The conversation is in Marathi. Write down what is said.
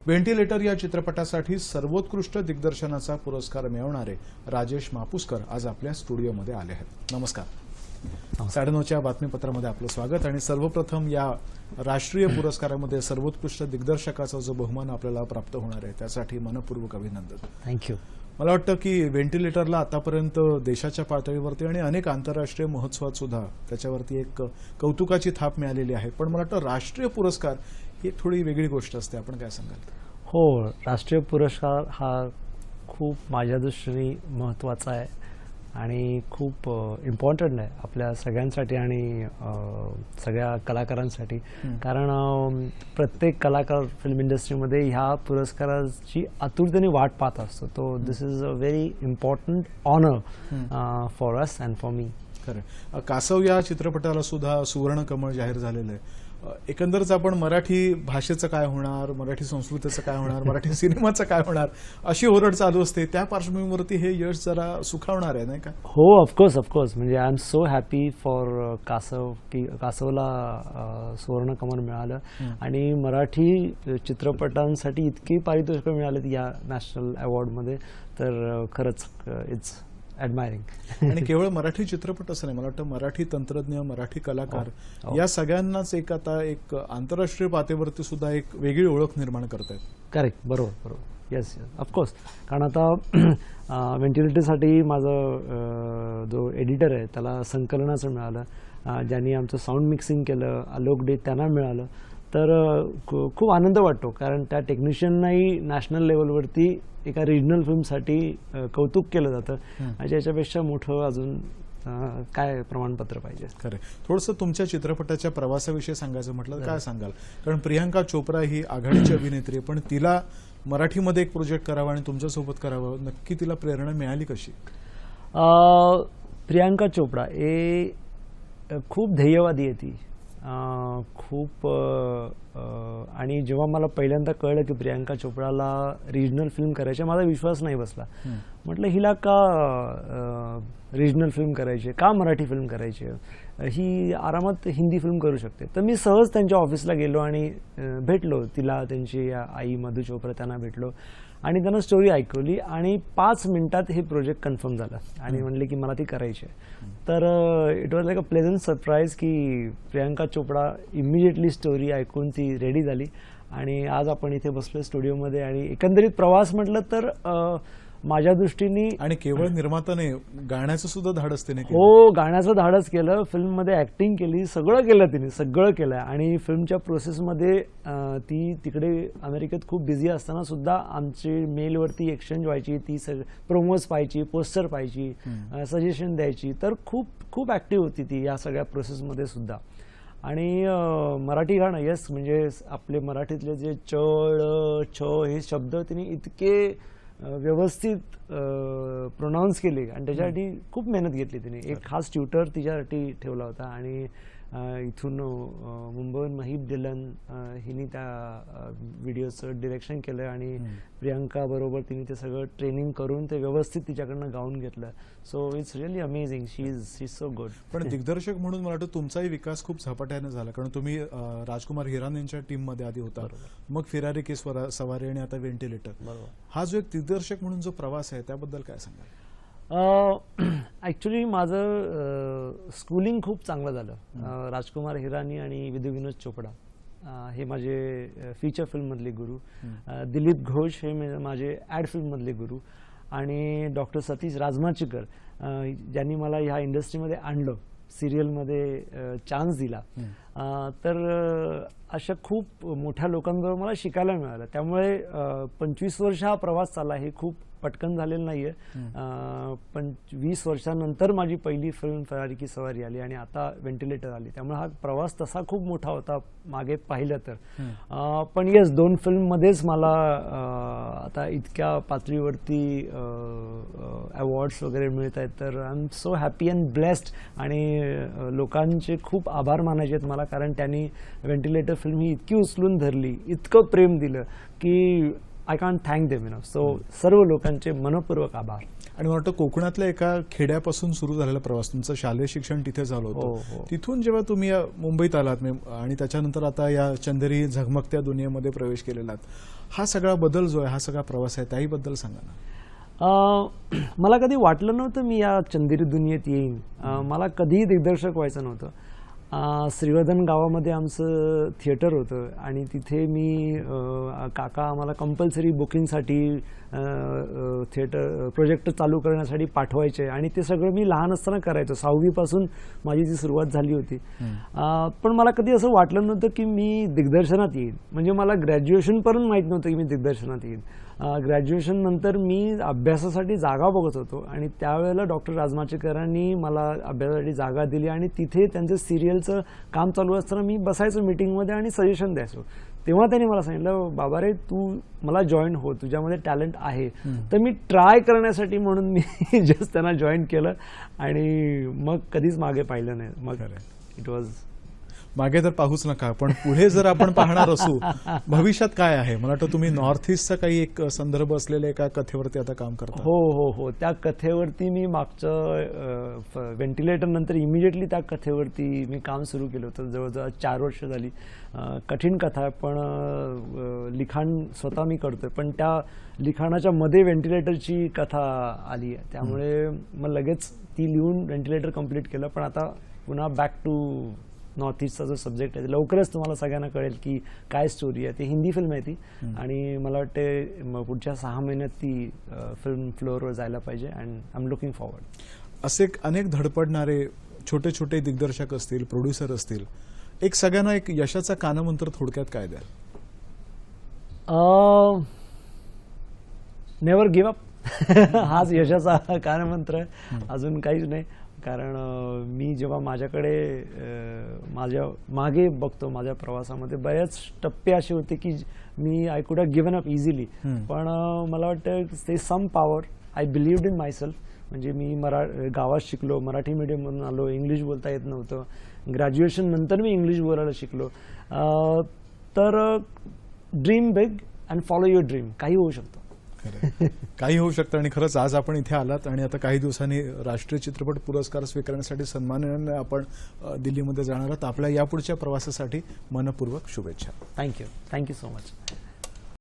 व्हेंटिलेटर या चित्रपटासाठी सर्वोत्कृष्ट दिग्दर्शनाचा पुरस्कार मिळवणारे राजेश मापुसकर आज आपल्या स्टुडिओमध्ये आले आहेत। नमस्कार। 9:30च्या बातमीपत्रामध्ये आपलं स्वागत आणि सर्वप्रथम या राष्ट्रीय पुरस्कारामध्ये सर्वोत्कृष्ट दिग्दर्शकाचा जो बहुमान आपल्याला प्राप्त होणार आहे त्यासाठी मनपूर्वक अभिनंदन। थँक्यू। मला वाटतं की व्हेंटिलेटरला आतापर्यंत देशाच्या पातळीवरती आणि अनेक आंतरराष्ट्रीय महोत्सवात सुद्धा त्याच्यावरती एक कौतुकाची थाप मिळालेली आहे, पण मला वाटतं राष्ट्रीय पुरस्कार ही थोडी वेगळी गोष्ट असते। आपण काय सांगाल? हो, राष्ट्रीय पुरस्कार हा खूप माझ्या दृष्टीने महत्त्वाचा आहे आणि खूप इम्पॉर्टंट आहे आपल्या सगळ्यांसाठी आणि सगळ्या कलाकारांसाठी, कारण प्रत्येक कलाकार फिल्म इंडस्ट्रीमध्ये ह्या पुरस्काराची आतुरतेने वाट पाहत असतो। तो this is a very important honour for us and for me. खरं, कासव या चित्रपटाला सुद्धा सुवर्ण कमळ जाहीर झालेलं आहे। एकंदरच आपण मराठी भाषेचं काय होणार, मराठी संस्कृतीचं काय होणार, मराठी सिनेमाचं काय होणार अशी ओरड चालू असते। त्या पार्श्वभूमीवरती हे यश जरा सुखावणार आहे, नाही का? हो, ऑफकोर्स म्हणजे I am so happy for कासव की कासवला सुवर्ण कमळ मिळालं आणि मराठी चित्रपटांसाठी इतकी पारितोषिकं मिळालीत या नॅशनल अवॉर्डमध्ये, तर खरंच इट्स ॲडमायरिंग। आणि केवळ मराठी चित्रपट असं नाही, मला वाटतं मराठी तंत्रज्ञ, मराठी कलाकार या सगळ्यांनाच एक आता एक आंतरराष्ट्रीय पातळीवरती सुद्धा एक वेगळी ओळख निर्माण करतायत। करेक्ट, बरोबर। येस, ऑफकोर्स, कारण आता व्हेंटिलेटरसाठी माझं जो एडिटर आहे त्याला संकलनाचं मिळालं, ज्यांनी आमचं साऊंड मिक्सिंग केलं आलोक डे त्यांना मिळालं, तर खूप आनंद वाटतो, कारण त्या टेक्निशियननाही नॅशनल लेवलवरती एका रिजनल फिल्मसाठी कौतुक केलं जातं आणि याच्यापेक्षा मोठं अजून काय प्रमाणपत्र पाहिजे। खरं, थोडंसं तुमच्या चित्रपटाच्या प्रवासाविषयी सांगायचं म्हटलं तर काय सांगाल? कारण प्रियांका चोप्रा ही आघाडीची अभिनेत्री आहे, पण तिला मराठीमध्ये एक प्रोजेक्ट करावा आणि तुमच्यासोबत करावं, नक्की तिला प्रेरणा मिळाली कशी? प्रियांका चोप्रा हे खूप ध्येयवादी आहे ती, खूप, आणि जेव्हा मला पहिल्यांदा कळलं की प्रियांका चोप्राला रिजनल फिल्म करायची, माझा विश्वास नाही बसला। म्हटलं हिला का रिजनल फिल्म करायची, का मराठी फिल्म करायची, ही आरामात हिंदी फिल्म करू शकते। तर मी सहज त्यांच्या ऑफिसला गेलो आणि भेटलो तिला, त्यांची आई मधु चोप्रा त्यांना भेटलो आणि त्यांना स्टोरी ऐकवली आणि 5 मिनिटात हे प्रोजेक्ट कन्फर्म झालं आणि म्हणले की मला ती करायची आहे। तर it was like a pleasant surprise की प्रियांका चोप्रा इमिजिएटली स्टोरी ऐकून ती रेडी झाली आणि आज आपण इथे बसलो स्टुडिओमध्ये आणि एकंदरीत प्रवास म्हटलं तर माझ्या दृष्टीने, आणि केवळ निर्माता नाही, गाण्याचं सुद्धा धाडस तिने केलं। हो, गाण्याचं धाडस केलं, फिल्ममध्ये ऍक्टिंग केली, सगळं केलं तिने, सगळं केलं आणि फिल्मच्या प्रोसेसमध्ये ती तिकडे अमेरिकेत खूप बिझी असताना सुद्धा आमची मेलवरती एक्सचेंज व्हायची, ती प्रोमोज पाहायची, पोस्टर पाहायची, सजेशन द्यायची, तर खूप ऍक्टिव्ह होती ती या सगळ्या प्रोसेसमध्ये सुद्धा। आणि मराठी गाणं, येस, म्हणजे आपले मराठीतले जे च छ हे शब्द तिने इतके व्यवस्थित प्रोनाऊन्स केले आणि त्याच्यासाठी खूप मेहनत घेतली तिने। एक खास ट्युटर तिच्यासाठी ठेवला होता आणि इथून मुंबईहून महिब डिलन हिने त्या व्हिडिओचं डिरेक्शन केलं आणि प्रियांका बरोबर तिने ते सगळं ट्रेनिंग करून ते व्यवस्थित तिच्याकडनं गाऊन घेतलं। So it's really amazing, she is so good. पण दिग्दर्शक म्हणून मला वाटतं तुमचाही विकास खूप झपाट्याने झाला, कारण तुम्ही राजकुमार हिरान यांच्या टीममध्ये आधी होता, मग फिरारी की सवारी आणि आता व्हेंटिलेटर। हा जो एक दिग्दर्शक म्हणून जो प्रवास आहे त्याबद्दल काय सांगाल? ॲक्च्युली माझं स्कूलिंग खूप चांगलं झालं। राजकुमार हिरानी आणि विधू विनोद चोपडा हे माझे फीचर फिल्ममधले गुरु, दिलीप घोष हे माझे ॲड फिल्ममधले गुरु आणि डॉक्टर सतीश राजमाचीकर ज्यांनी मला ह्या इंडस्ट्रीमध्ये आणलं, सिरियलमध्ये चान्स दिला, तर अशा खूप मोठ्या लोकांबरोबर मला शिकायला मिळालं। त्यामुळे 25 वर्ष हा प्रवास चालला, हे खूप पटकन झालेलं नाहीये। पण 20 वर्षांनंतर माझी पहिली फिल्म फिरारी की सवारी आली आणि आता व्हेंटिलेटर आली, त्यामुळे हा प्रवास तसा खूप मोठा होता मागे पाहिलं तर। पण येस, 2 फिल्ममध्येच मला आता इतक्या पातळीवरती अवॉर्ड्स वगैरे मिळत आहेत, तर I am so happy and blessed आणि लोकांचे खूप आभार मानायचे आहेत मला, कारण त्यांनी व्हेंटिलेटर फिल्म ही इतकी उचलून धरली, इतकं प्रेम दिलं की I can't thank them enough. So सर्व लोकांचे मनपूर्वक आभार। आणि मला वाटतं कोकणातल्या एका खेड्यापासून सुरू झालेला प्रवास, तुमचं शालेय शिक्षण तिथे झालं होतं, तिथून जेव्हा तुम्ही मुंबईत आलात आणि त्याच्यानंतर आता या चंदेरी झगमगत्या दुनियेमध्ये प्रवेश केलेला, हा सगळा बदल जो आहे, हा सगळा प्रवास आहे, त्याहीबद्दल सांगा ना. मला कधी वाटलं नव्हतं मी या चंदेरी दुनियेत येईन. मला कधीही दिग्दर्शक व्हायचं नव्हतं. श्रीवर्धन गावामध्ये आमचं थिएटर होतं आणि तिथे मी काका आम्हाला कंपल्सरी बुकिंगसाठी थिएटर प्रोजेक्ट चालू करण्यासाठी पाठवायचे आणि ते सगळं मी लहान असताना करायचो. 6वीपासून माझी ती सुरुवात झाली होती. पण मला कधी असं वाटलं नव्हतं की मी दिग्दर्शनात येईन. म्हणजे मला ग्रॅज्युएशनपर्यंत माहीत नव्हतं की मी दिग्दर्शनात येईन. ग्रॅज्युएशन नंतर मी अभ्यासासाठी जागा बघत होतो आणि त्यावेळेला डॉक्टर राजमाचेकरांनी मला अभ्यासासाठी जागा दिली आणि तिथे त्यांचं सिरियलचं काम चालू असताना मी बसायचो मीटिंगमध्ये आणि सजेशन द्यायचो. तेव्हा त्यांनी मला सांगितलं, बाबा रे तू मला जॉईन हो, तुझ्यामध्ये टॅलेंट आहे. तर मी ट्राय करण्यासाठी म्हणून मी जस्ट त्यांना जॉईन केलं आणि मग कधीच मागे पाहिलं नाही. मग इट वॉज मागे तर पाहूच नका, पण पुढे जर आपण पाहणार असू भविष्यात काय आहे, मला वाटतं तुम्ही नॉर्थ ईस्टचा काही एक संदर्भ असलेल्या एका कथेवरती आता काम करता. हो हो हो, त्या कथेवरती मी मागचं व्हेंटिलेटर नंतर इमिजिएटली त्या कथेवरती मी काम सुरू केलं होतं. जवळजवळ 4 वर्ष झाली. कठीण कथा आहे, पण लिखाण स्वतः मी करतोय, पण त्या लिखाणाच्या मध्ये व्हेंटिलेटरची कथा आली आहे. त्यामुळे मग लगेच ती लिहून व्हेंटिलेटर कम्प्लीट केलं. पण आता पुन्हा बॅक टू नॉर्थ ईस्टचा जो सब्जेक्ट आहे लवकरच तुम्हाला सगळ्यांना कळेल की काय स्टोरी आहे. ती हिंदी फिल्म आहे ती आणि मला वाटते पुढच्या 6 महिन्यात ती फिल्म फ्लोअरवर जायला पाहिजे and I am looking forward. असे अनेक धडपडणारे छोटे छोटे दिग्दर्शक असतील, प्रोड्युसर असतील, एक सगळ्यांना एक यशाचा कानमंत्र थोडक्यात काय द्याल? नेव्हर गिव्ह अप हाच यशाचा कानमंत्र आहे, अजून काहीच नाही. कारण मी जेव्हा माझ्याकडे माझ्या मागे बघतो माझ्या प्रवासामध्ये बरेच टप्पे असे होते की मी I could have given up easily. पण मला वाटतं ते some power I believed in myself. म्हणजे मी गावात शिकलो, मराठी मीडियममधून आलो, इंग्लिश बोलता येत नव्हतं. ग्रॅज्युएशन नंतर मी इंग्लिश बोलायला शिकलो. तर dream big and follow your dream. काही होऊ शकतं, काही होऊ शकतं. आणि खरंच आज आपण इथे आलात आणि आता काही दिवसांनी राष्ट्रीय चित्रपट पुरस्कार स्वीकारण्यासाठी सन्मानाने आपण दिल्लीमध्ये जाणार आहात. आपल्या यापुढच्या प्रवासासाठी मनपूर्वक शुभेच्छा. Thank you so much.